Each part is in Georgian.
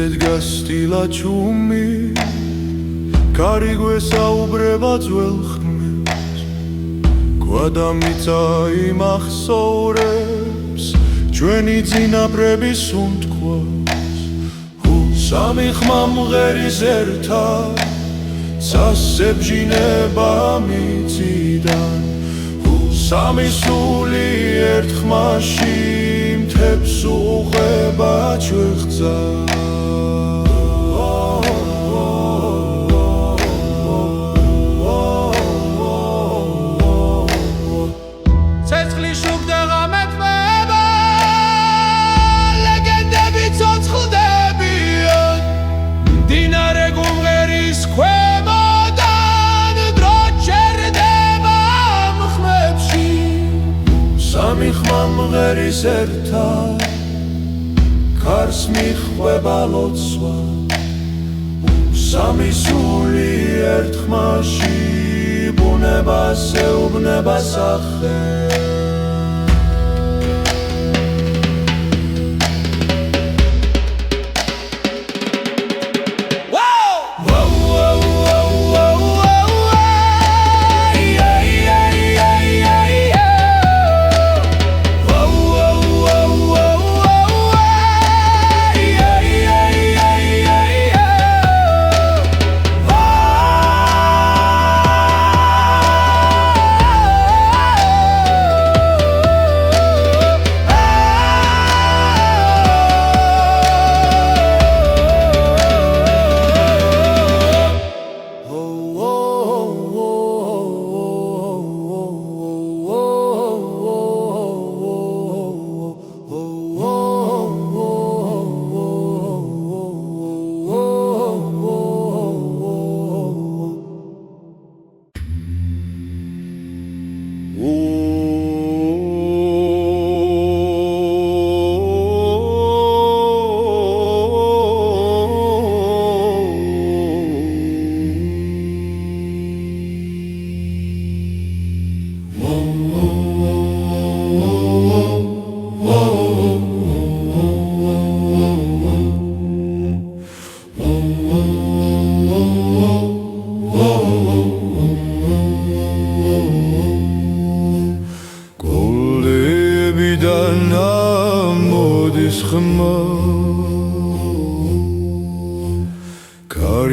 დგას სტილა ჩუმი კარი გვესაუბრება ძველ ხმებს გვადამიწა იმახსოვრებს ჩვენი წინაპრების უთქვას სამი ხმა მღერის ერთად სასებჟინება მიწიდან სამი სული ერთ ხმაში მთებს უყვება ჩვეხძა მღერის ერთად ქარს მიხვება ლოცვა სამი სული ერთ ხმაში ბუნებას ეუბნება სახე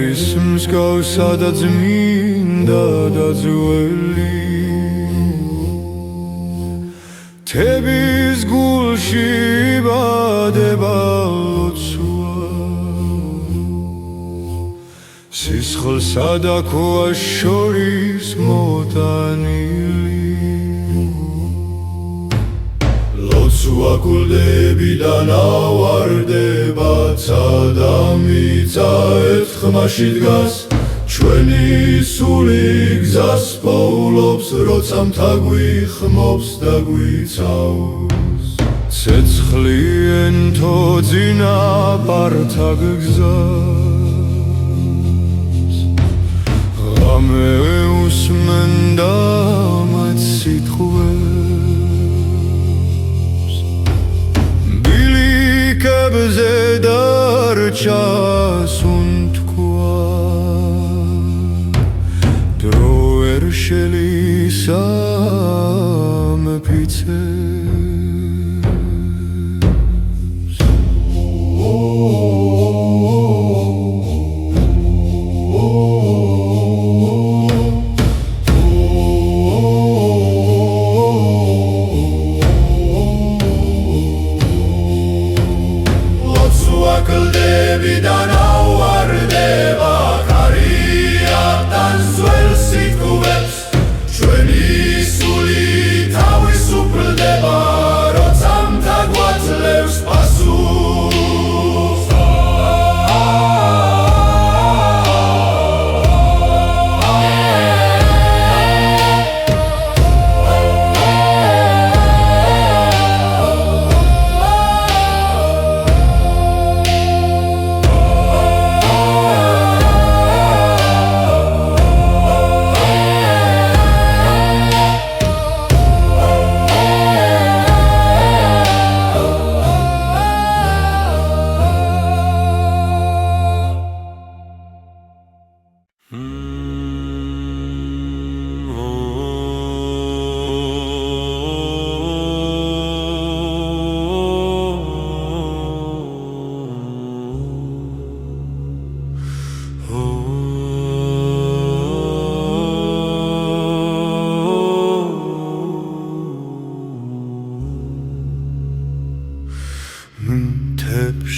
კარის მსგავსა და წმინდა და ძველი თების გულში იბადება ლოცვა სისხლსა და ქვას შორის მოტანილი ლოცვა გულდებიდან ავარდება და მიწა ერთ ხმაში დგას ჩვენი სული გზას პოულობს როცა მთა გვიხმობს და გვიცავს ცეცხლი ენთო წინაპართა გზას ღამე უსმენდა მათ სიტყვებს ბილიკებზე დარჩა შელისა მეფიცებს კლდებიდან ავარდება კარიატან ძველ სიტყვებს ჩვენი სული თავისუფლდება როცა მთა გვაძლევს პასუხს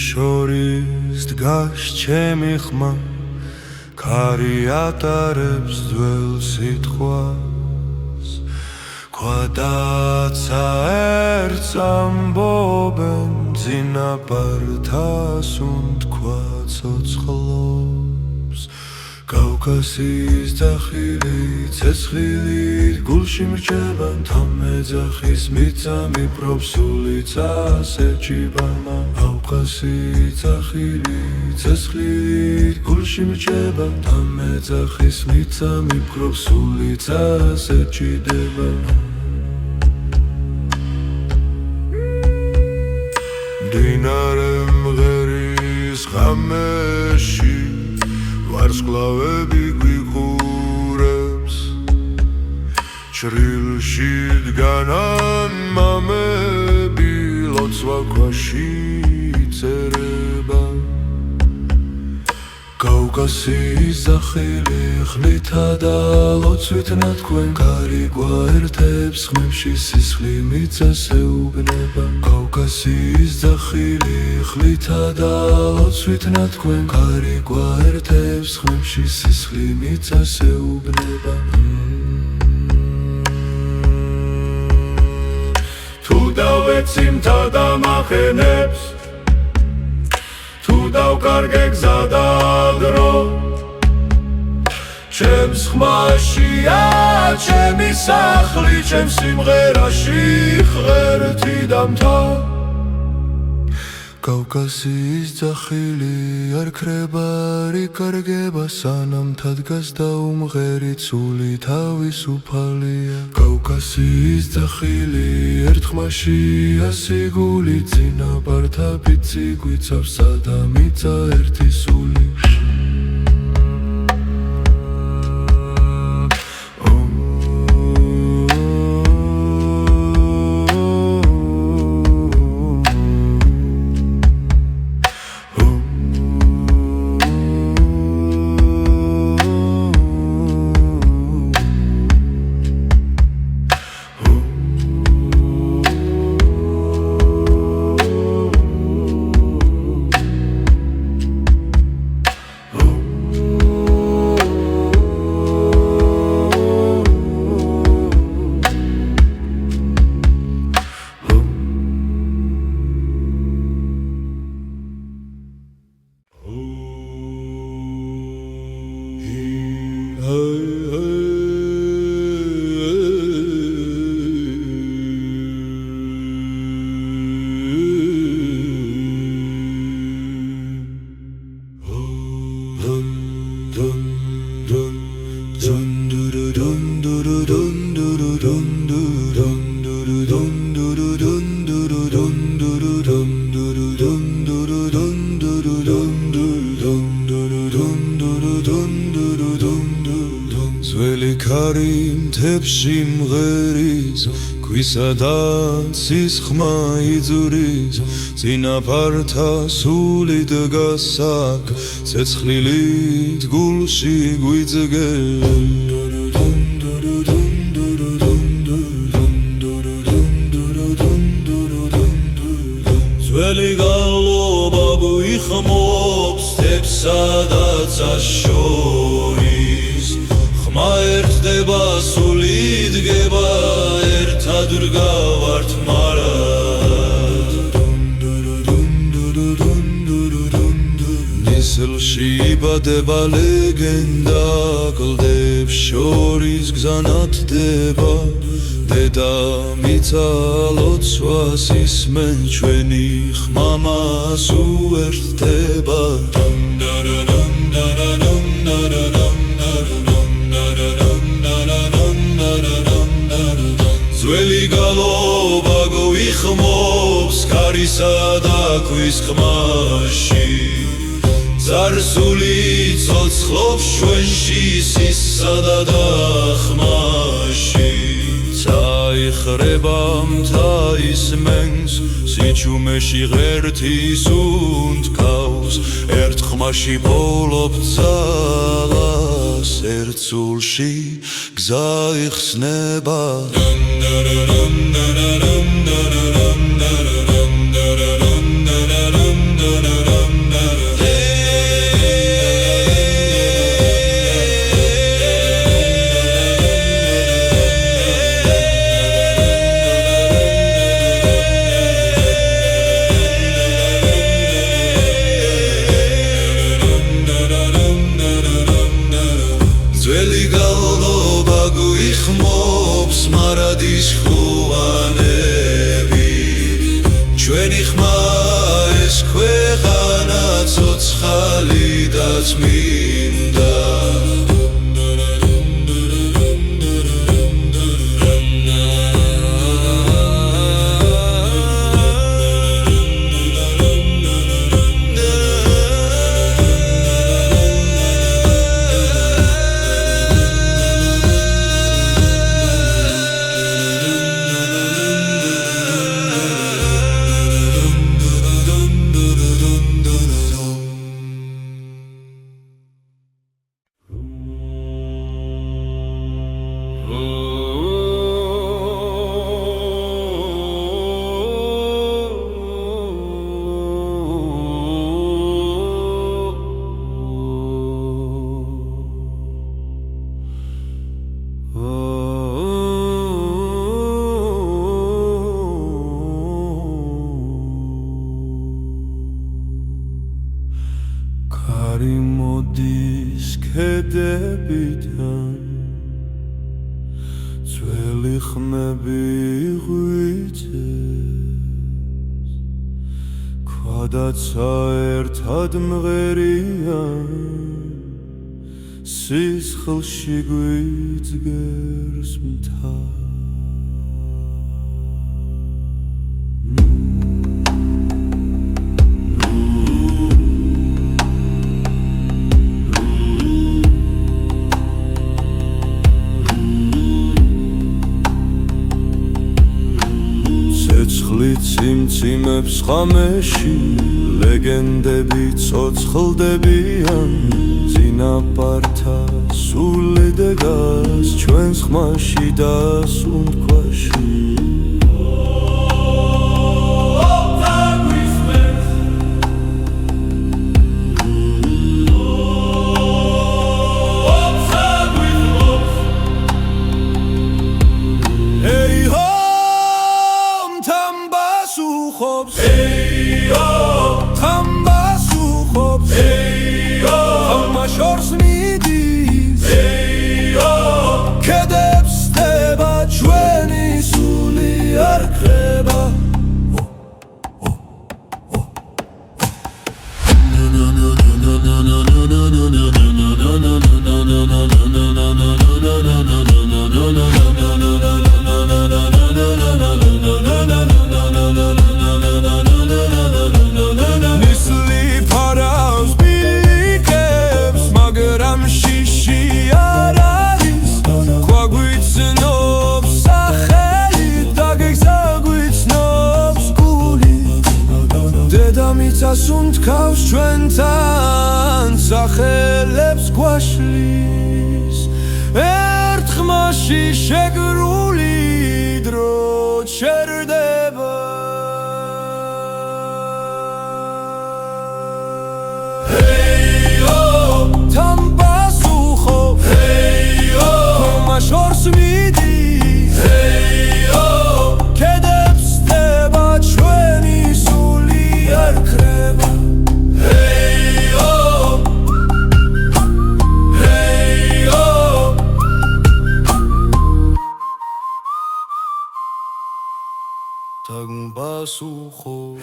შორის დგას ჩემი ხმა კარიატარებს ძველ სიტყვას ქვადაცა ერთს ამბობენ წინაპართა სუნთქვა ცოცხლობს კავკასიის ძახილი ცეცხლით გულში მრჩება თამეძახის მიწამი პროფსულიც ასეჭიბამა კავკასიის ძახილი ცეცხლით გულში მრჩება თამეძახის მიწამი პროფსულიც ასეჭიდება მდინარე მღერის ღამეში ვარსკვლავები გვიყურებს ჩრილში დგანან მამები ლოცვა ქვაში წერება კავკასიის ძახილი ხლითა და ლოცვით ნათქვენ კარი გვაერთებს ხმებში სისხლი მიწას ეუბნება კავკასიის ძახილი ხლითა და ლოცვით ნათქვენ კარი გვაერთებს ხმებში სისხლი მიწას ეუბნება თუ დავეცი მთა დამახენებს თუ დავკარგე გზა და დრო ჩემს ხმაშია ჩემი სახლი ჩემს სიმღერაში ღერთი და მთა კავკასიის ძახილი არ ქრება არ იკარგება სანამ მთა დგას და უმღერი ცული თავისუფალია კავკასიის ძახილი ერთ ხმაშია სიგული წინაპართა ფიცი გვიცავს სადა მიწა ერთი სული ძველი ქარი მთებში მღერის ქვისადაც ის ხმა იძურის წინაპართა სული დგას აქ ცეცხლილით გულში გვიძგენ ძველი გალობა გაგვიხმობს თებსა და ცას შორის ხმა ერთდება სული დგება ერთად ვდგავართ მარად ნისლში იბადება ლეგენდა კლდებს შორის გზა ნათდება დედამიცა ლოცვას ისმენ ჩვენი ხმამას უერთდება ძველი გალობა გვიხმობს ქარისა და ქვის ხმაში ზარსული ცოცხლობს ჩვენში სისსა და დახმაში წაიხრება მთა ისმენს სიჩუმეში ღერთის უნთქავს ერთ ხმაში ბოლობ ძალას ერთ სულში გზა იხსნება ძველი გალობა გვიხმობს მარადის ხუანები ჩვენი ხმა ეს ქვეყანა ცოცხალი და წმინდა კარი მოდის ქედებიდან ძველი ხმები ღვიძებს ქვადაცა ერთად მღერიან სისხლში გვიძგერს მთა ციმციმებს ხამეში ლეგენდები ცოცხლდებიან წინაპართა სული დგას ჩვენს ხმაში და სუნთქვაში შორს მიდის ქედებს ხდება ჩვენი სული არ ხდება სუნთქავს ჩვენთან სახელებს გვაშლის ერთ ხმაში შეგრული დრო ჩერდება შორს მიდის ქედებს ხდება ჩვენი სული არ ქრება Basukho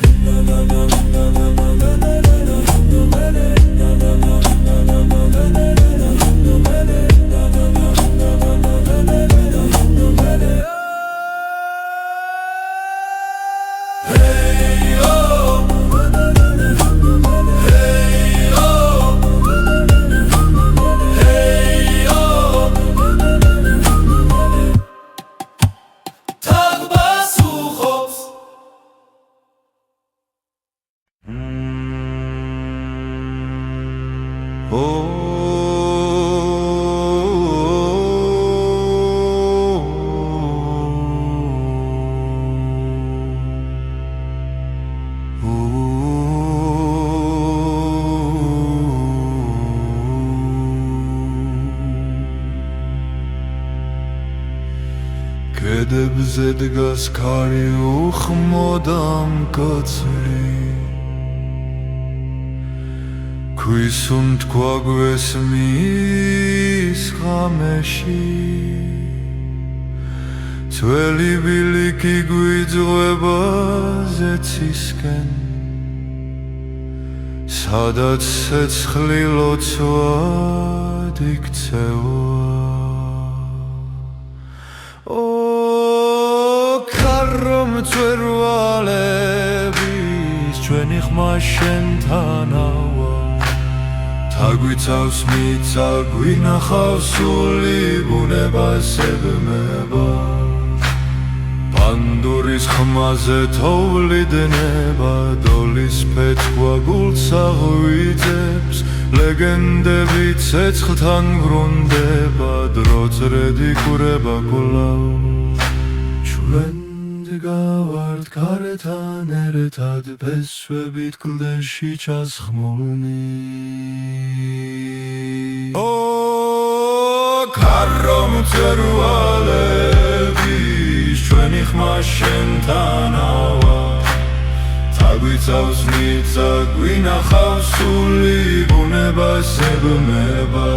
ქედებზე დგას ქარი უხმოდამ კაცრი ქვისუნ თქვა გვესმის ხამეში ძველი ბილიკი გვიძღვება ზეცისკენ სადაც ცეცხლი ლოცვად იქცევა მწვერვალების ჩვენი ხმა შენთანავა თაგვიცავს მიწა გვინახავს სული ბუნებას ებმება პანდურის ხმაზე თოვლიდნება დოლის ფეთქვა გულს აღვიძებს ლეგენდები ცეცხლთან ბრუნდება დროწრედი კურება კვლავ ჩვენ გავართ გარეთან ერთად ბესვებით კლდეში ჩასხმულნი ქარო მწვერვალების ჩვენი ხმა შენთანავა თაგვიცავს მიწა გვინახავს სული ბუნებას ებმება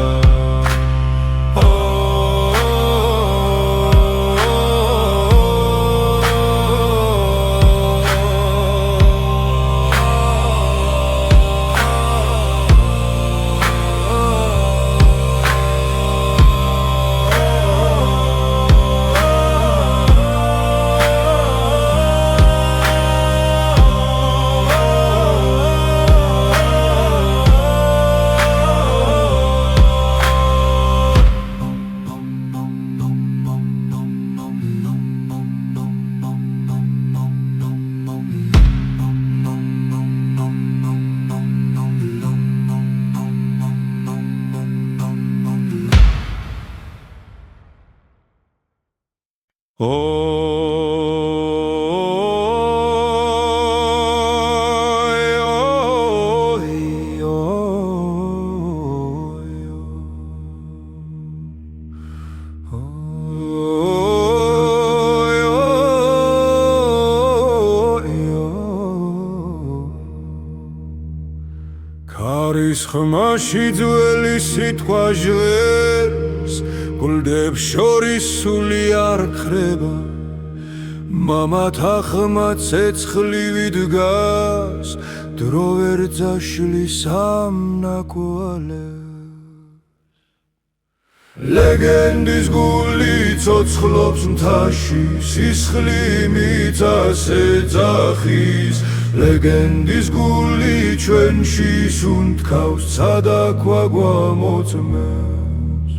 ქარის ხმაში ძველი სიტყვა ჟღერს გულდებს შორის სული არ ქრება მამათა ხმა ცეცხლივი დგას დრო ვერ ძაშლის ამ ნაკვალებს ლეგენდის გული ცოცხლობს მთაში სისხლი მიწას ეძახის ლეგენდის გული ჩვენში სუნთქავს ცადაქვა გვამოწმებს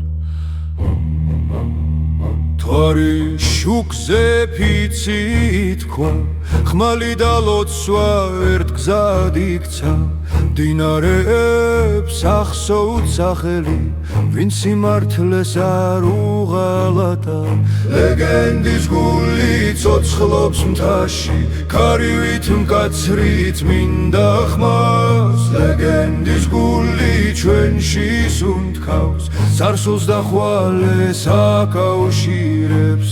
თვარი შუქზე ფიცი თქვა ხმალი და ლოცვა ერთ გზად იქცა მდინარეებს ახსოვთ სახელი ვინ სიმართლეს არ უღალატა ლეგენდის გული ცოცხლობს მთაში ქარივით მკაცრით მინდა ხმას ლეგენდის გული ჩვენში სუნთქავს წარსულს და ხვალეს აკავშირებს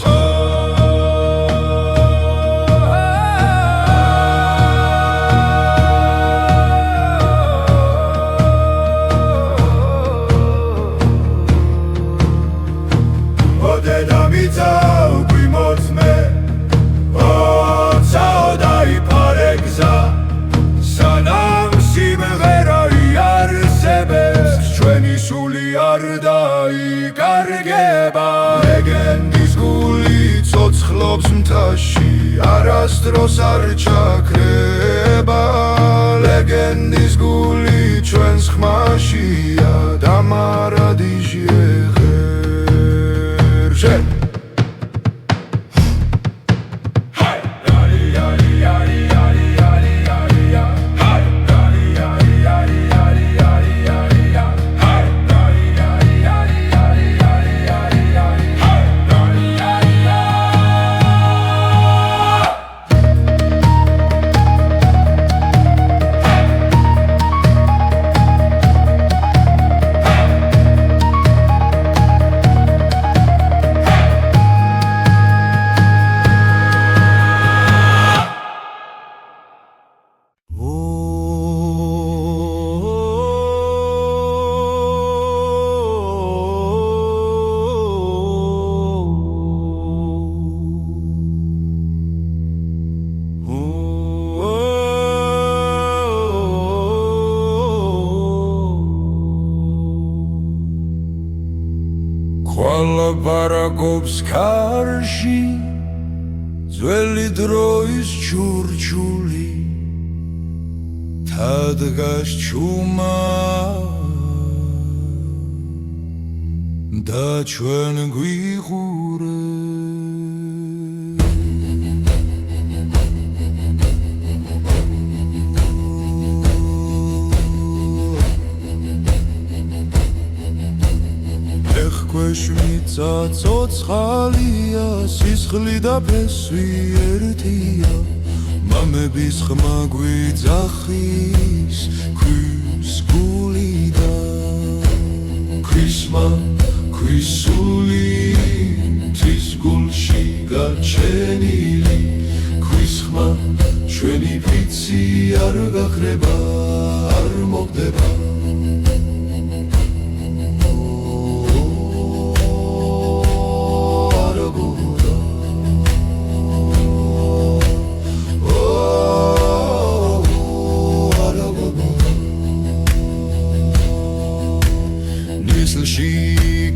ლეგენდის გული ცოცხლობს მთაში არასდროს არ ჩაქრება ლეგენდის გული ჩვენს ხმაშია და მარადიჟე ღერშე Ყველა ბარაკობს კარში ძველი დროის ჩურჩული თადგას ჩუმა და ჩვენ გვიყურებთ ხვეშმიცა ცოცხალია სისხლი და ფესვი ერთია მამების ხმა გვიძახის ქვის გულიდან ქვისმა ქვისული მთის გულში გაჩენილი ქვის ხმა ჩვენი ფიცი არ გახრება არ მოხდება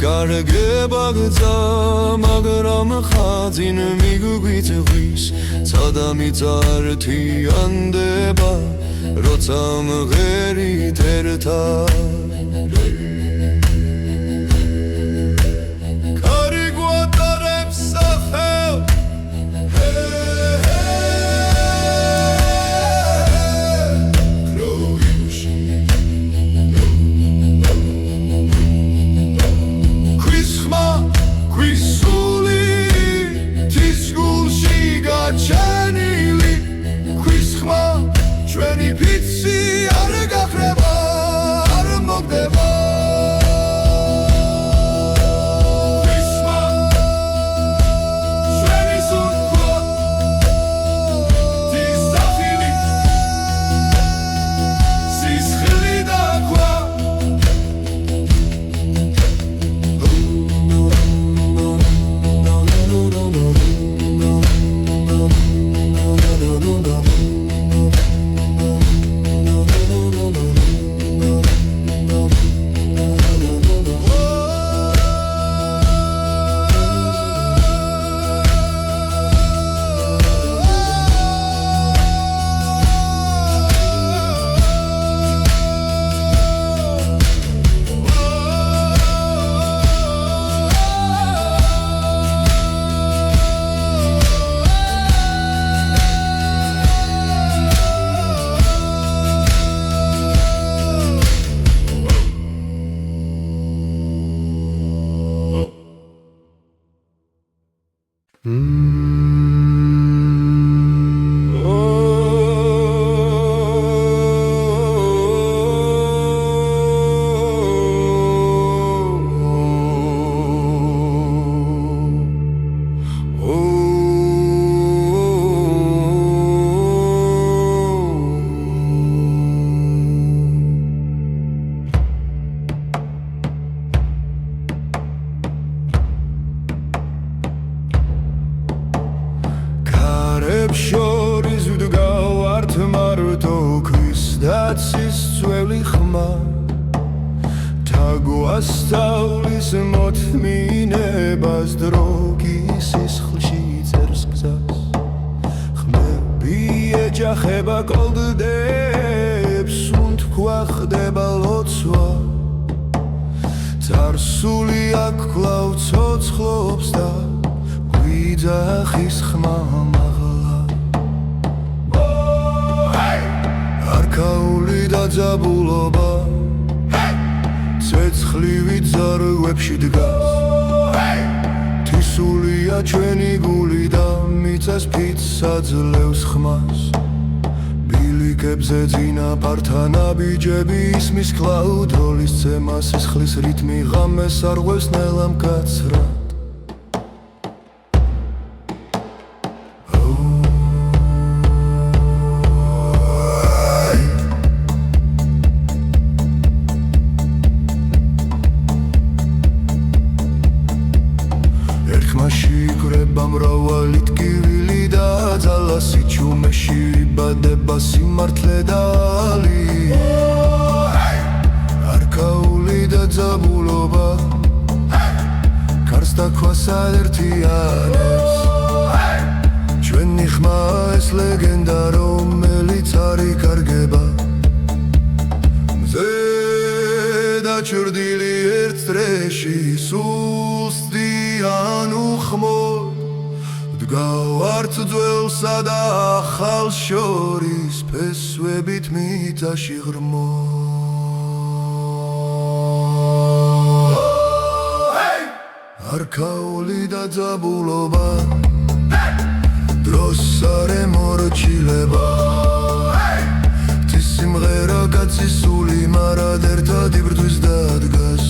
გარგება გზა მაგრამ ხაზინ მიგვიწვის ცადა მიწართიანდება როცა მღერით ერთად კარი გვატარებს სახელ ჩვენი ფიცი არ გახრება არ მოხდება მარტო ქვის დაცის ძველი ხმა თაგვასწავლის მოთმინებას დრო სისხლში წერს გზას ხმები ეჯახება კოლდდებს უთქვა ხდება ლოცვა წარსული აქ კვლავ ცოცხლობს და გვიძახის ხმა მაღლა არქაული დაძაბულობა ცეცხლივი ძარღვებში დგას თისულია ჩვენი გული და მიწას ფიცს აძლევს ხმას ბილიკებზე წინაპართან აბიჯები ისმის კლავ დროლის ცემა სისხლის რიტმი ღამეს არღვევს ნელა მკაცრად შიგრება მრავალი ტკივილი და ძალა სიჩუმეში ვიბადება სიმართლე და ალი არქაული და ძაბულობა კარს დაქვას აერთიანებს ჩვენი ხმა ეს ლეგენდა რომელიც არ იკარგება მზე დაჩრდილი ერთ წრეში სულსდიან უხმოდ დგავართ ძველსა და ახალს შორის ფესვებით მიწაში ღრმო არქაული და ძაბულობა დროს არ ემორჩილება სიმღერა გაცისული მარად ერთად იბრძვის და დგას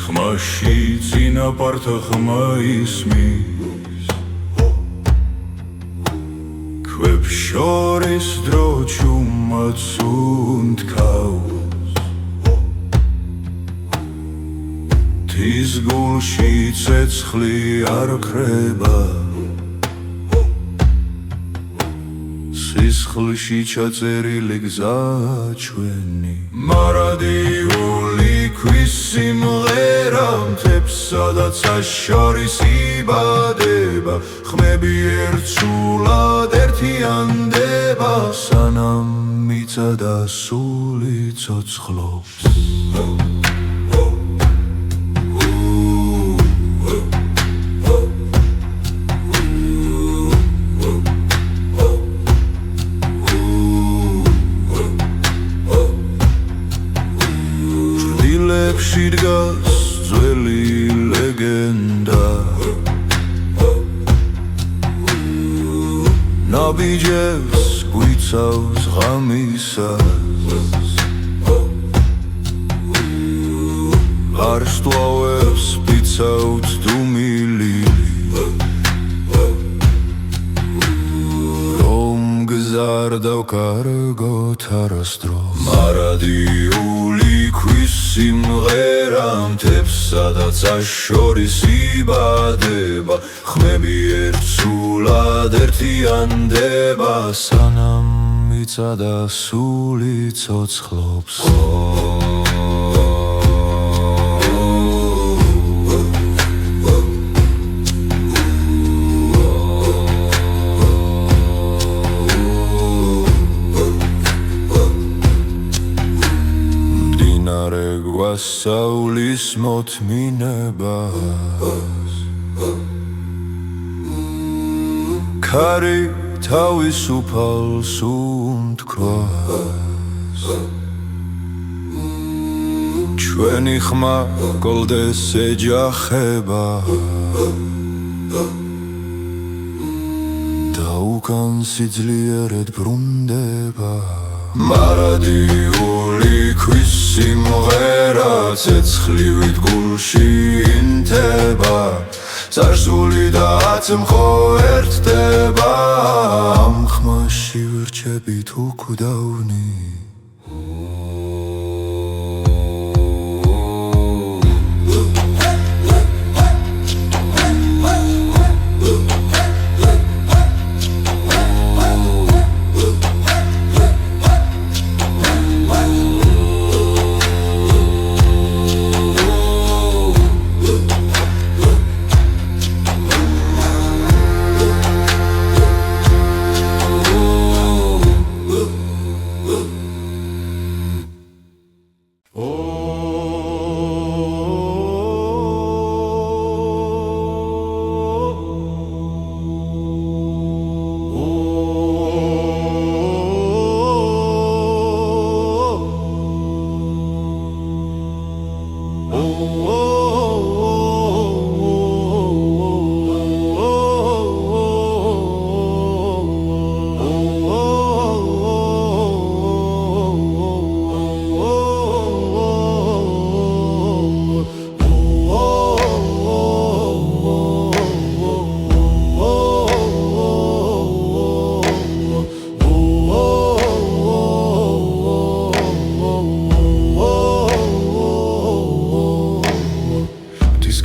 ხმაში წინაპართა ხმა ისმის ქვებს შორის დრო ჩუმად უნთქავს თის გულში ცეცხლი არ ხრება სისხლში ჩაწერილი გზა ჩვენი მარადიული ქვის სიმღერა მთებსა და ცას შორის იბადება ხმები ერთსულად ერთიანდება სანამ მიწა და სული ცოცხლობს დგას ძველი ლეგენდა ნაბიჯებს გვიცავს ღამისას გარსტვავებს ვიცავთ დუმილი რომ გზა არ დავკარგოთ არასდროს მარადიული ქვის სიმღერა მთებს სადაც აშორის იბადება ხმები ერთსულად ერთიანდება სანამ იწადა სული ცოცხლობს გვასწავლის მოთმინებას ქარი თავისუფალს უთქვას ჩვენი ხმა გოლდეს ეჯახება და უკან სიძლიერად ბრუნდება მარადიული ქვის სიმღერა ცეცხლივით გულში ინთება წარსული და აწმყო ერთდება ამ ხმაში ვირჩებით უკვდავნი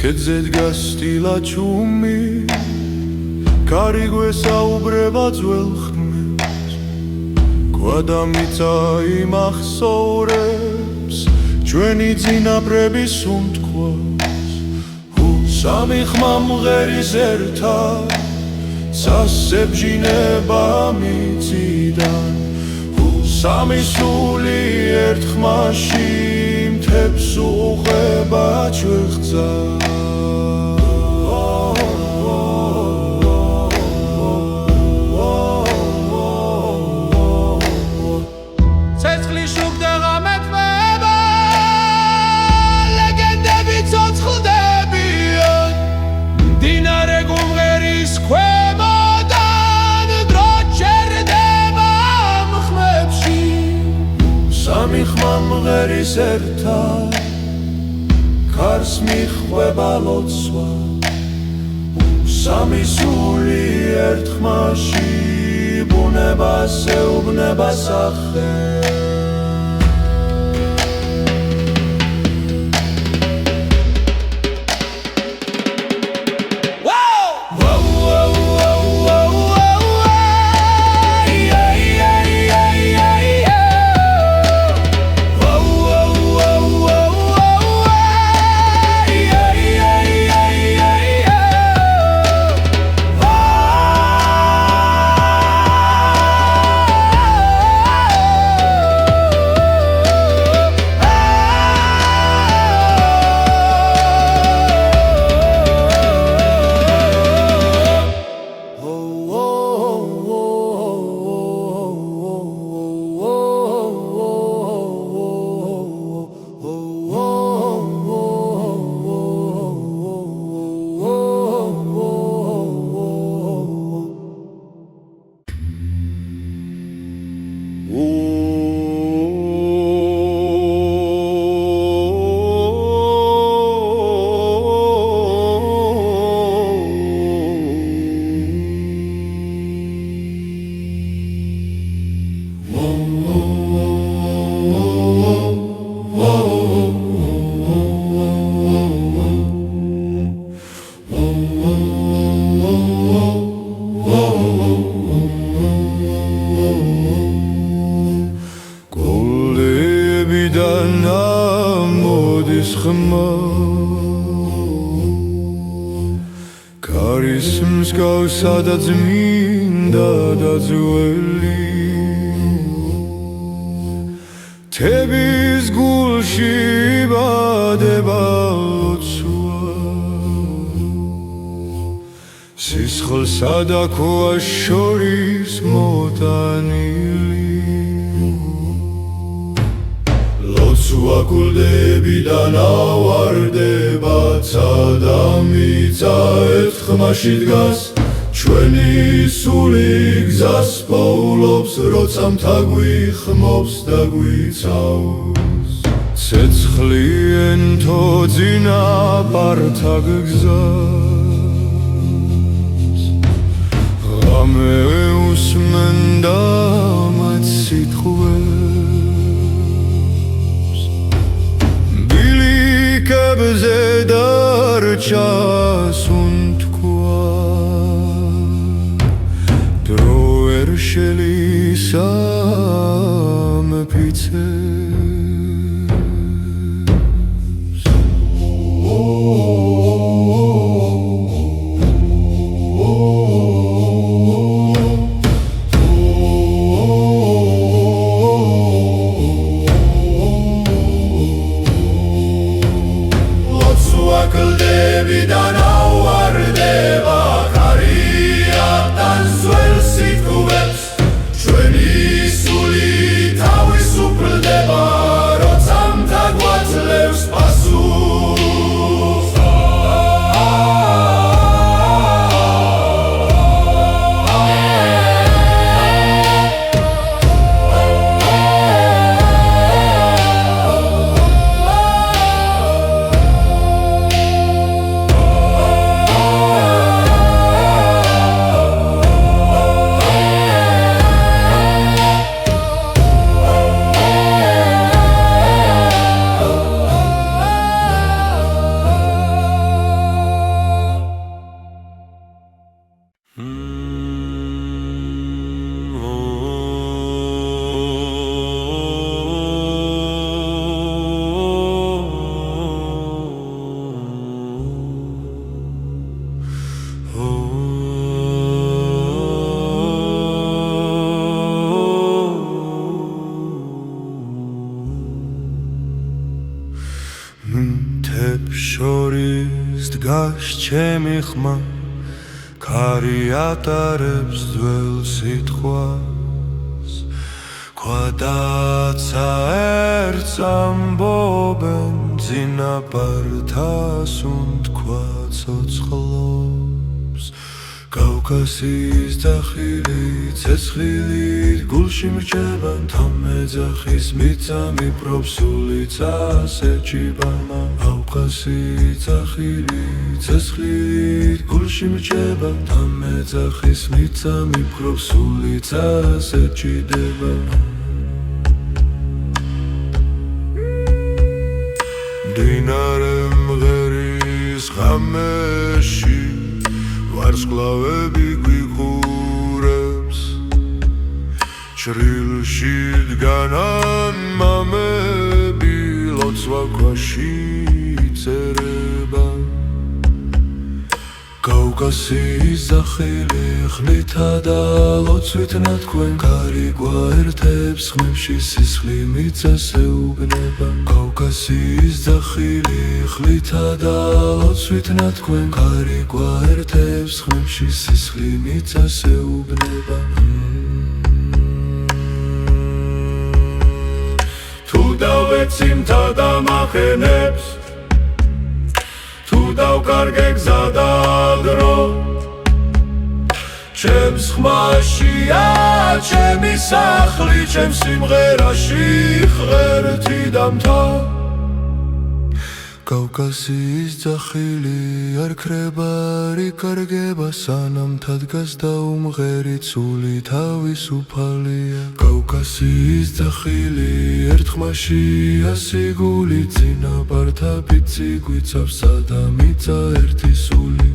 კედზე დგას სტილა ჩუმი კარი გვესაუბრება ძველ ხმებს გვადამიცა იმახსოვრებს ჩვენი წინაპრების უთქვას სამი ხმა მღერის ერთად სასებჟინება მიწიდან სამი სული ერთ ხმაში მთებს უყვება ჩვეხძა მღერის ერთად ქარს მიხვება ლოცვა სამი სული ერთ ხმაში ბუნებას ეუბნება სახე დებიდან ამოდის ხმა კარის მსგავსა და წმინდა და ძველი თების გულში იბადება ლოცვა სისხლსა და ქვას შორის მოტანილი ლოცვა გულდებიდან ავარდება და მიწა ერთხმაში დგას ჩვენი სული გზას პოულობს როცა მთა გვიხმობს და გვიცავს ცეცხლი ენთო წინაპართა გგზას ღამე უსმენდა მათ სიტყვებს ბილიკებზე დარჩა შელისა მეფიცებს ლოცვა გლდებიდან ავარდება კარიატან ძველ სიტყვებს შორის დგას ჩემი ხმა ქარი ატარებს ძველ სიტყვას ქვადაცა ერთს ამბობენ წინაპართას უთქვა ცოცხლობს კავკასიის დახილი ცეცხლით გულში მრჩება თამეძახის მიწა მიპრობს სულიც ასეჭიბამა კავკასიის დახილი ცეცხლით გულში მრჩება თამეძახის მიწა მიპრობს სულიც ასეჭიდება მდინარე მღერის ღამეში ვარსკვლავები გვიყურებს ჩრილში დგანან მამები ლოცვა ქვაში წერება კავკასიის დახილი ხლითა და ლოცვით ნათქვენ კარი გვაერთებს ხმებში სისხლი მიწას ეუბნება კავკასიის დახილი ხლითა და ლოცვით ნათქვენ კარი გვაერთებს ხმებში სისხლი მიწას ეუბნება თუ დავეცი მთა დამახენებს დავკარგე გზა და დრო ჩემს ხმაშია ჩემი სახლი ჩემს სიმღერაში ღერთი და მთა კავკასიის ძახილი არ ქრება არ იკარგება სანამ მთა დგას და უმღერი ცული თავისუფალია კავკასიის ძახილი ერთ ხმაშია სიგული წინაპართა პიცი გვიცავს და მიწა ერთი სული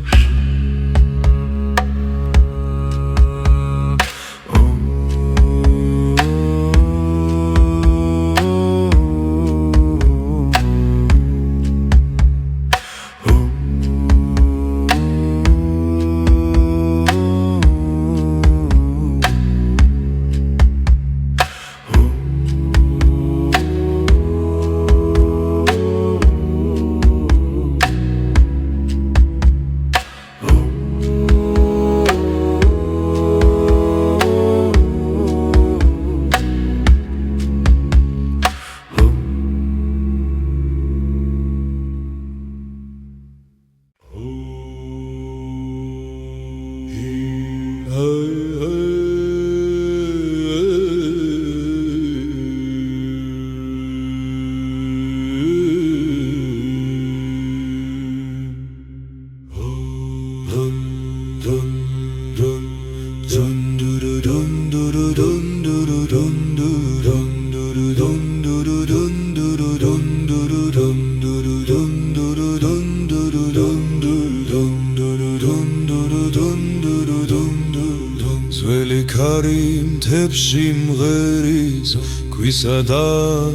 კედებს სიმღერის ქვისა და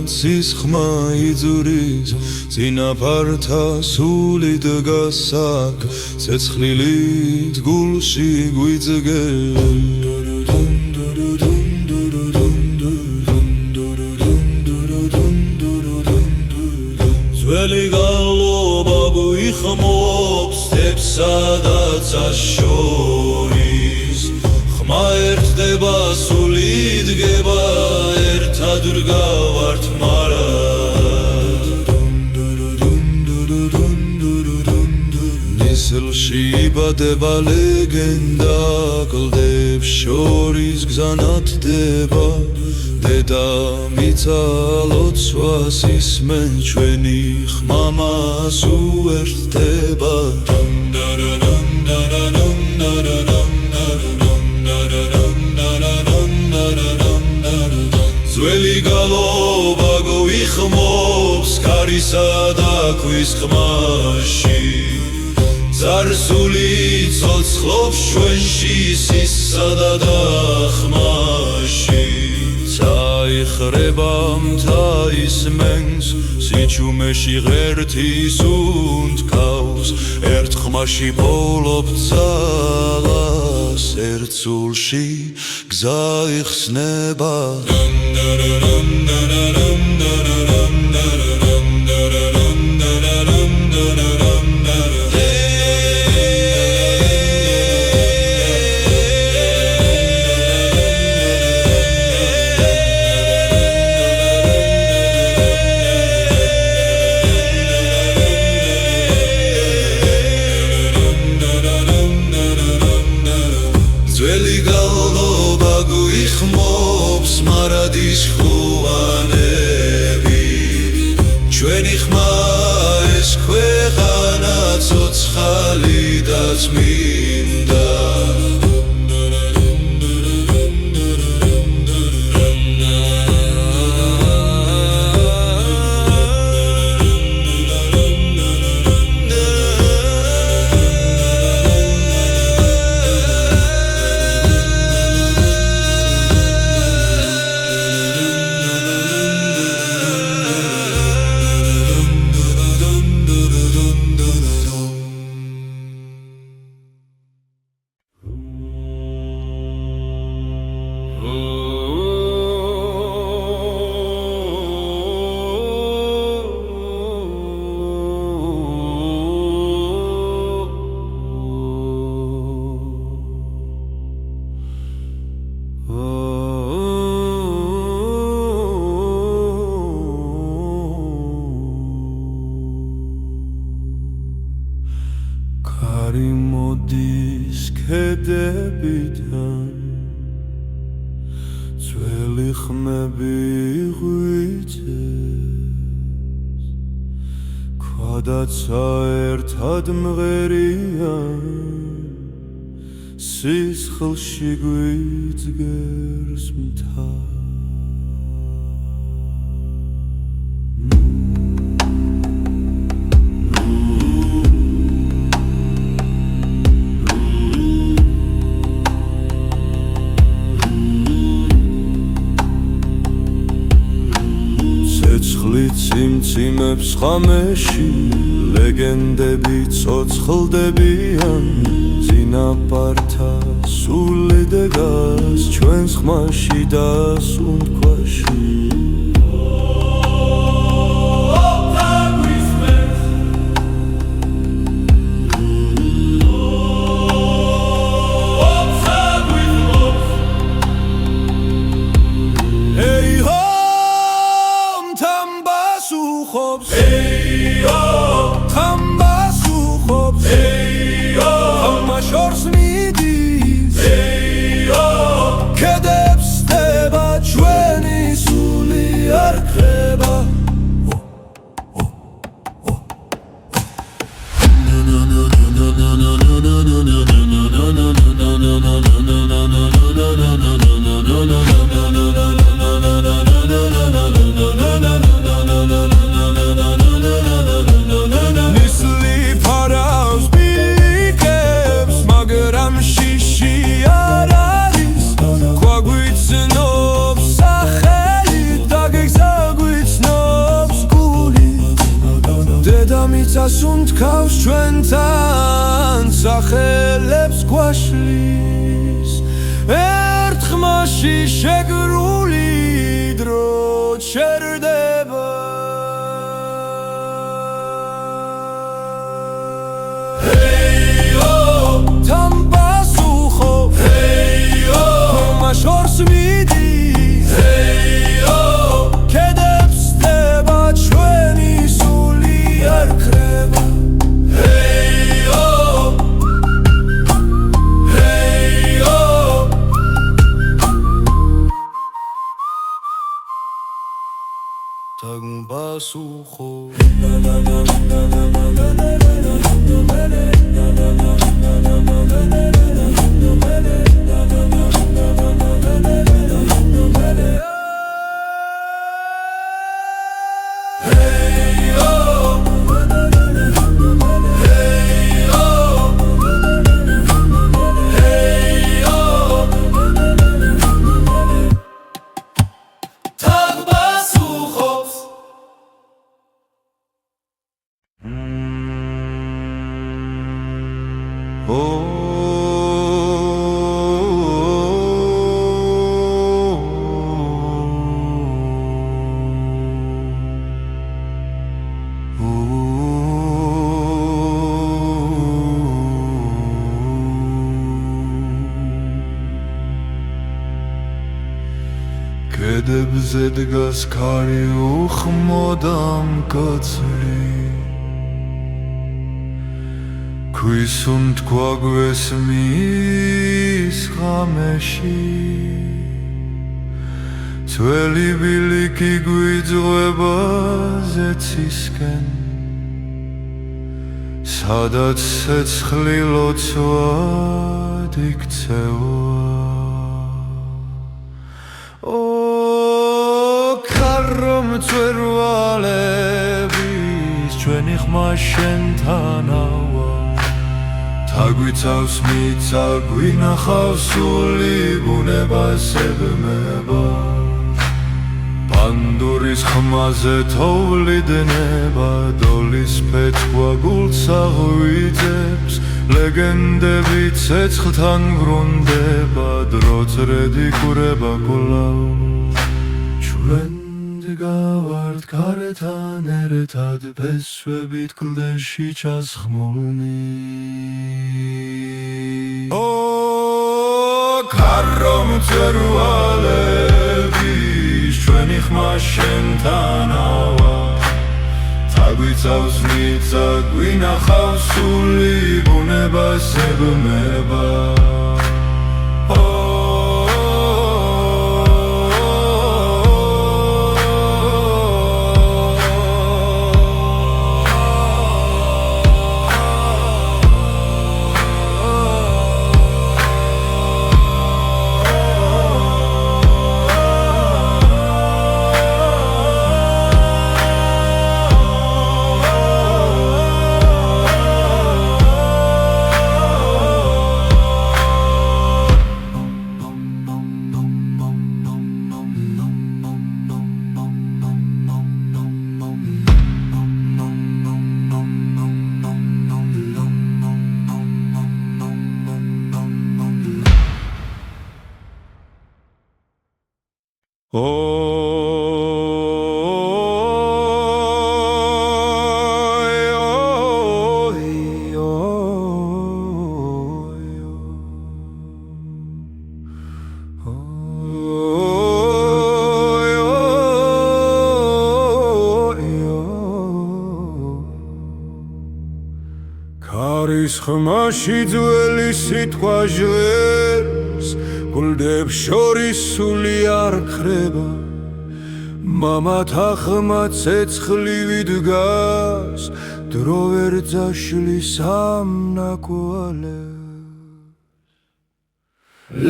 ცის ხმა იძურის წინაპართა სული დგას აქ ცეცხლილით გულში გვიძგენ ძველი გალობა გვიხმობს სტეპსა და ცას შორის ხმა ერთდება სული დგება ერთად ვდგავართ მარად ნისლში იბადება ლეგენდა კლდებს შორის გზა ნათდება დედამიწა ლოცვას ისმენ ჩვენი ხმა მას უერთდება ძველი გალობა გვიხმობს კარისა და ქვის ხმაში ძარსული ცოცხლობს ჩვენში სისსა და დახმაში წაიხრება მთა ისმენს სიჩუმეში ღერთის უნთქავს ერთ ხმაში პოვლობ ძალას ერთ სულში გზა იხსნება ძველი გალობა გვიხმობს მარადის ხუანები ჩვენი ხმა ეს ქვეყანა ცოცხალი და წმინდა კარი მოდის ქედებიდან ძველი ხმები ღვიძეს ქვადაცა ერთად მღერიან სისხლში გვიძგერს მთა ციმციმებს ხამეში ლეგენდები ცოცხლდებიან წინაპართა სული დგას ჩვენს ხმაში და სუნთქვაში გავს ჩვენთან სახელებს გვაშლის ერთ ხმაში შეგრული დრო ჩერდება თან პასუხობ შორს მიდის კედებს ხდება ჩვენი სული არ ქრება თან პასუხობ კედებზე დგას ქარი უხმოდამ კაცრი ქვისუნ თქვა გვესმის ღამეში ძველი ბილიკი გვიძღვება ზეცისკენ სადაც ცეცხლი ლოცვად იქცევა მწვერვალების ჩვენი ხმა შენთანავა თაგვიცავს მიწა გვინახავს სული ბუნებას ებმება პანდურის ხმაზე თოვლიდნება დოლის ფეთქვა გულს აღვიძებს ლეგენდები ცეცხლთან ვრუნდება დროწრედი კურება კვლავ ჩვენ გავართ გარეთან ერთად ფესვებით კლდეში ჩასხმულნი ქარო მწვერვალების ჩვენი ხმა შენთანავა თაგვიცავს მიწა გვინახავს სული ბუნებას ებმება ქარის ხმაში ძველი სიტყვა ჟღერს გულდებს შორის სული არ ქრება მამათა ხმა ცეცხლივი დგას დრო ვერ ძაშლის ამ ნაკვალებს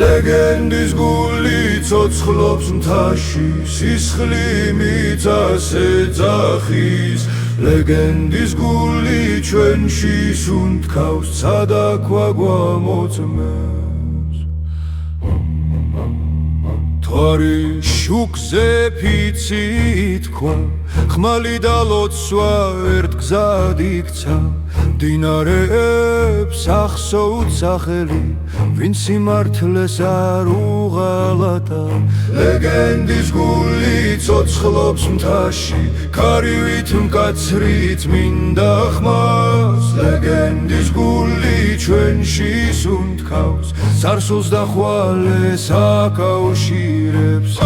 ლეგენდის გული ცოცხლობს მთაში სისხლი მიწას ეძახის ლეგენდის გული ჩვენში სუნთქავს ცადაქვა გვამოწმებს ხარი შუქზე ფიცი თქვა ხმალი და ლოცვა ერთ გზად იქცა მდინარეებს ახსოვთ სახელი ვინც სიმართლეს არ უღალატა ლეგენდის გული ცოცხლობს მთაში ქარივით მკაცრით მინდა ხმას ლეგენდის გული ჩვენში სუნთქავს სარსულს და ხვალეს აკავშირებს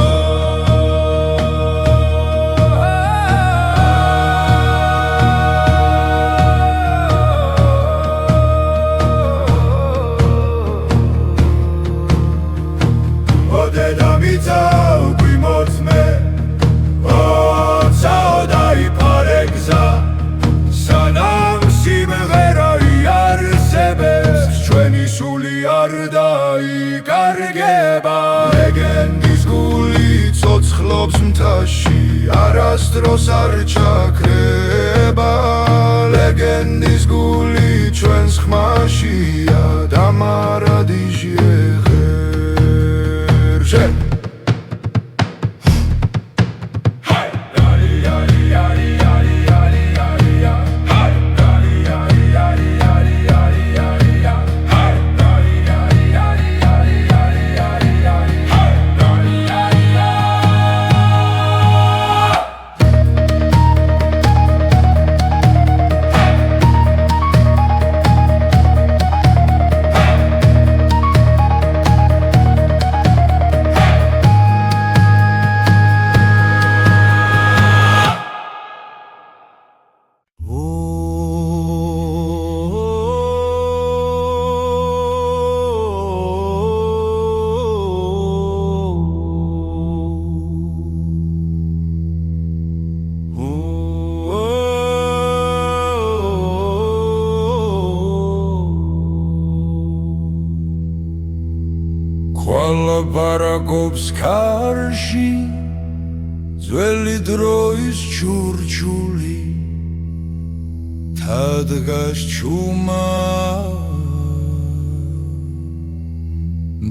ლეგენდის გული ცოცხლობს მთაში არასდროს არ ჩაქრება ლეგენდის გული ჩვენს ხმაშია და მარადიჟე ღერშე ლაპარაკობს ქარში ძველი დროის ჩურჩული თადგას ჩუმა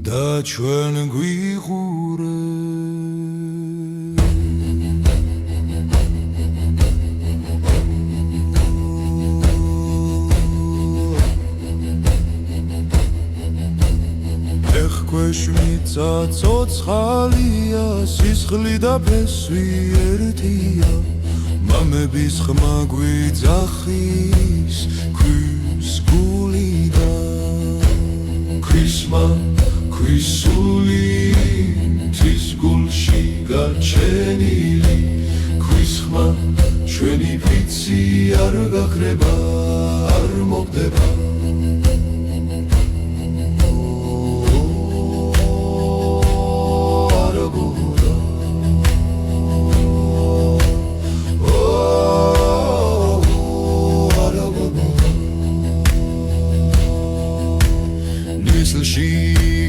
და ჩვენ გვიყურებ ქვეშ მიწა ცოცხალია სისხლი და ფესვი ერთია მამების ხმა გვიძახის ქვის გულიდან ქვისმა ქვისული მთის გულში გაჩენილი ქვის ხმა ჩვენი ფიცი არ გაქრება არ მოგდება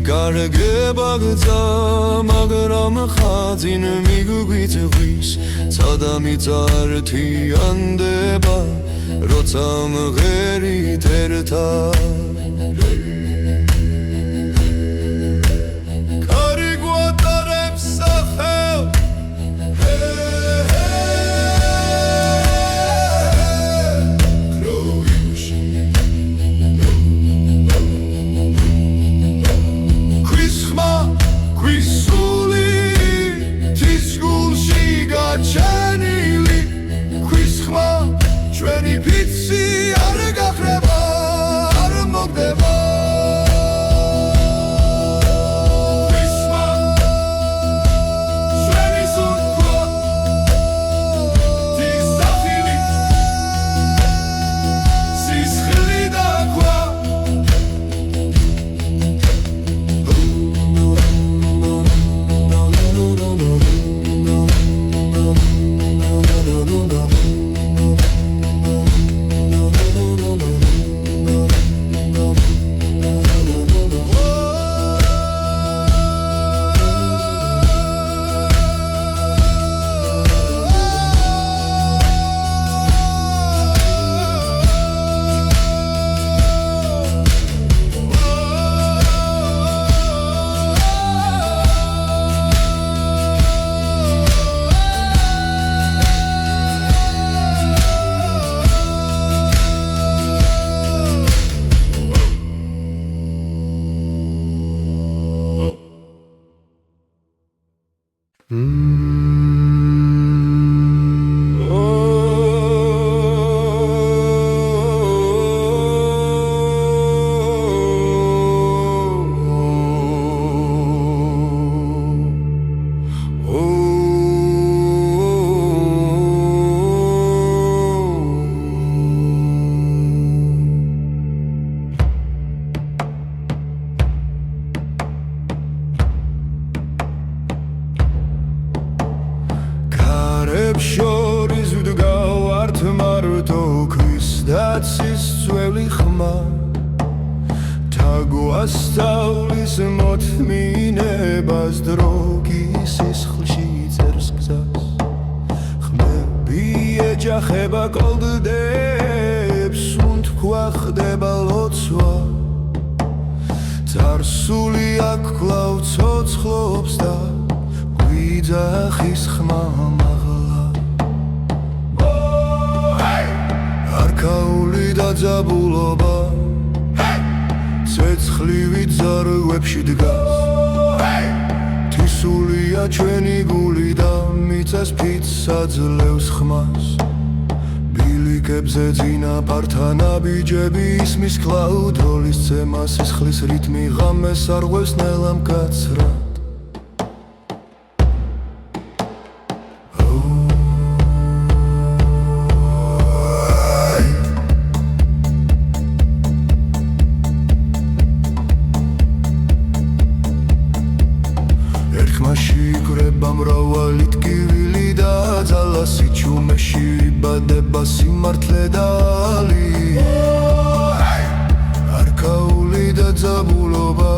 გარგება გზა მაგრამ ხაზინ მიგვიწვის ცადა მიწართიანდება როცა მღერით ერთად კარი გვატარებს სახელ ჩვენი ფიცი არ გაქრება არ მოგდება ეხება კოლდდებს უთქვა ხდება ლოცვა წარსული აქ კლავ ცოცხლობს და გვიძახის ხმა მაღლა არქაული დაძაბულობა ცეცხლივი ძარღვებში დგას თისულია ჩვენი გული და მიწას ფიცს აძლევს ხმას ბილიკებზე წინაპართან აბიჯები ისმის კლაუდ როლის ცემა სისხლის რითმი ღამეს არღვევს ნელა მკაცრად შიგრება მრავალი ტკივილი და ძალა სიჩუმეში ვიბადება სიმართლე და ალია არქაული და ძაბულობა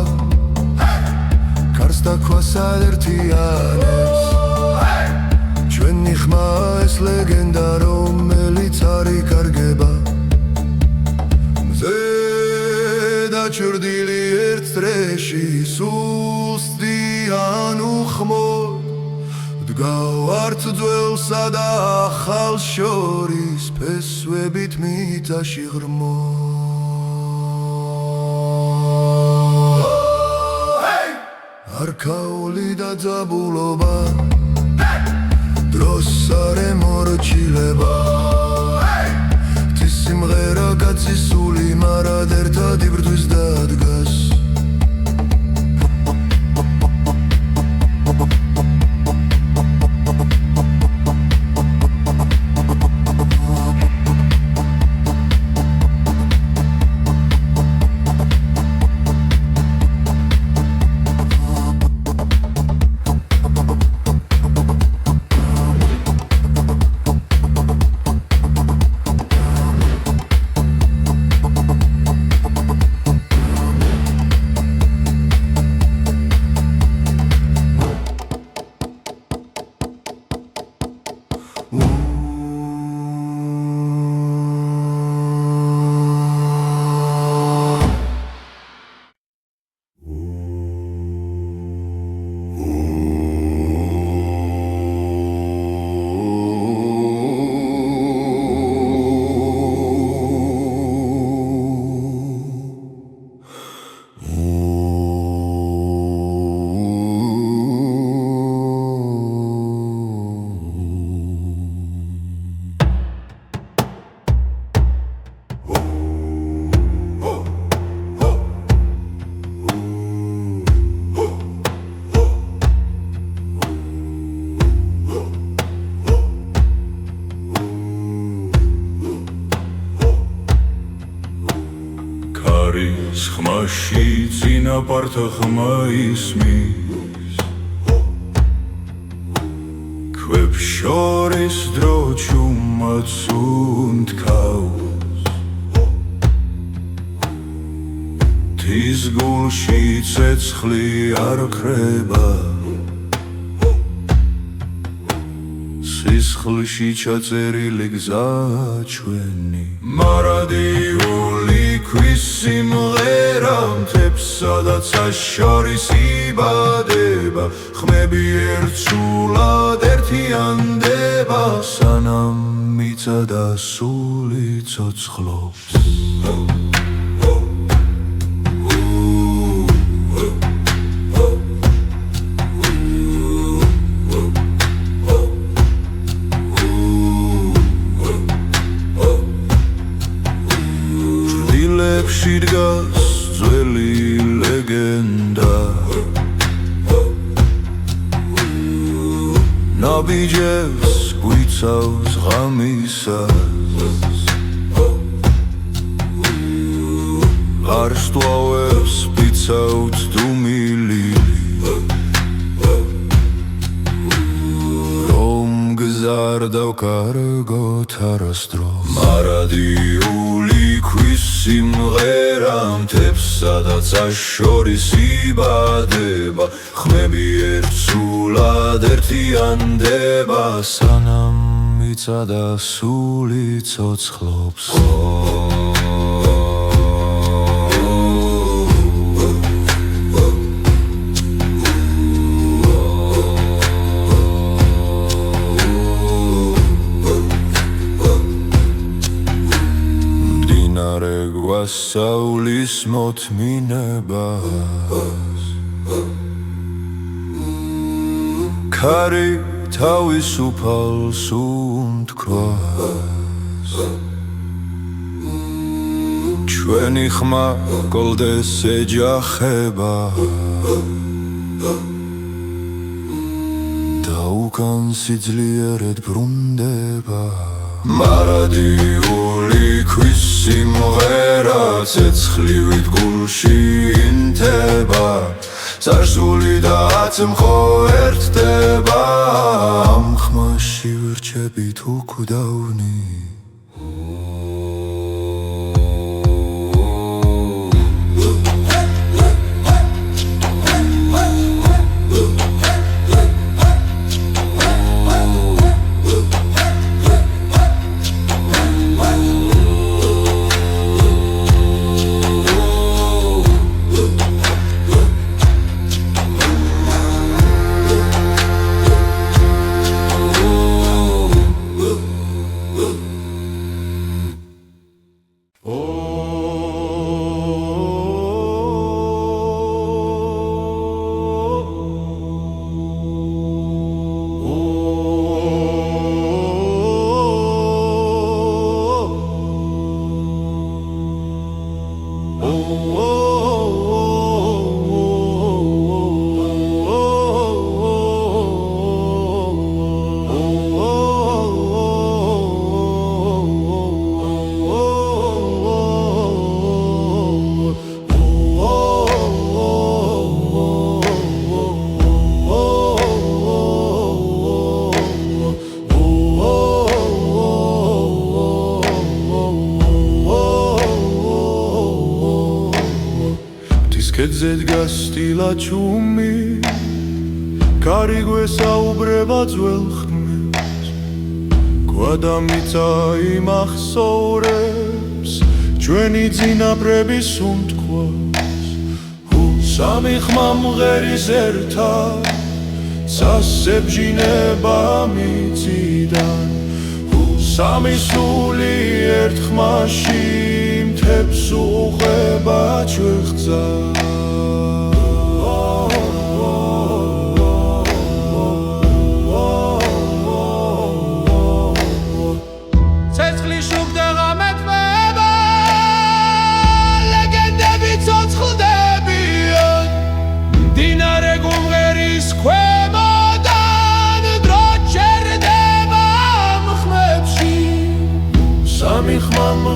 კარს დაქვას ადერთიანებს ჩვენი ხმა ეს ლეგენდა რომელიც არ იკარგება მზე დაჩრდილი ერთ წრეში სულსდიან უხმოდ დგავართ ძველსა და ახალ შორის ფესვებით მიწაში ღრმო არქაული და ძაბულობა დროს არ ემორჩილება სიმღერა გაცისული მარად ერთად იბრძვის დადგას ხმაში წინაპართა ხმა ისმის ქვებს შორის დრო ჩუმად უნთქავს თის გულში ცეცხლი არ ხრება სისხლში ჩაწერილი გზა ჩვენი მარადიული ქვის სიმღერა მთებს სადაც შორის იბადება ხმები ერთსულად ერთიანდება სანამ მიწა და სული ცოცხლობს დგას ძველი ლეგენდა ნაბიჯებს გვიცავს ღამისას არ სტვავებს ვიცავთ დუმილი რომ გზარ დავკარგოთ არასდროს მარადიული ქვის სიმღერა მთებს სადაც შორის იბადება ხმები ერთსულად ერთიანდება სანამ მოიცა და სული ცოცხლობს მდინარე გვასწავლის მოთმინებას ქარი თავისუფალს უთქვას ჩვენი ხმა გოლდეს ეჯახება და უკან სიძლიერედ ბრუნდება მარადიული ქვის სიმღერა ცეცხლივით გულში ინთება ზარზული და აწმყო ერთდება ამ ხმაში ვირჩებით უკვდავნი კედზე დგას სტილა ჩუმი კარი გვესაუბრება ძველ ხმებს გვადამიწა იმახსოვრებს ჩვენი წინაპრების უთქვას სამი ხმა მღერის ერთად სასებჟინება მიწიდან სამი სული ერთ ხმაში მთებს უყვება ჩვეხძა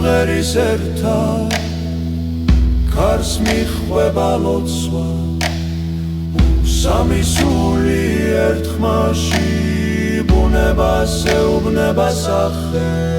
მღერის ერთად ქარს მიხვება ლოცვა სამი სული ერთ ხმაში ბუნებას ეუბნება სახე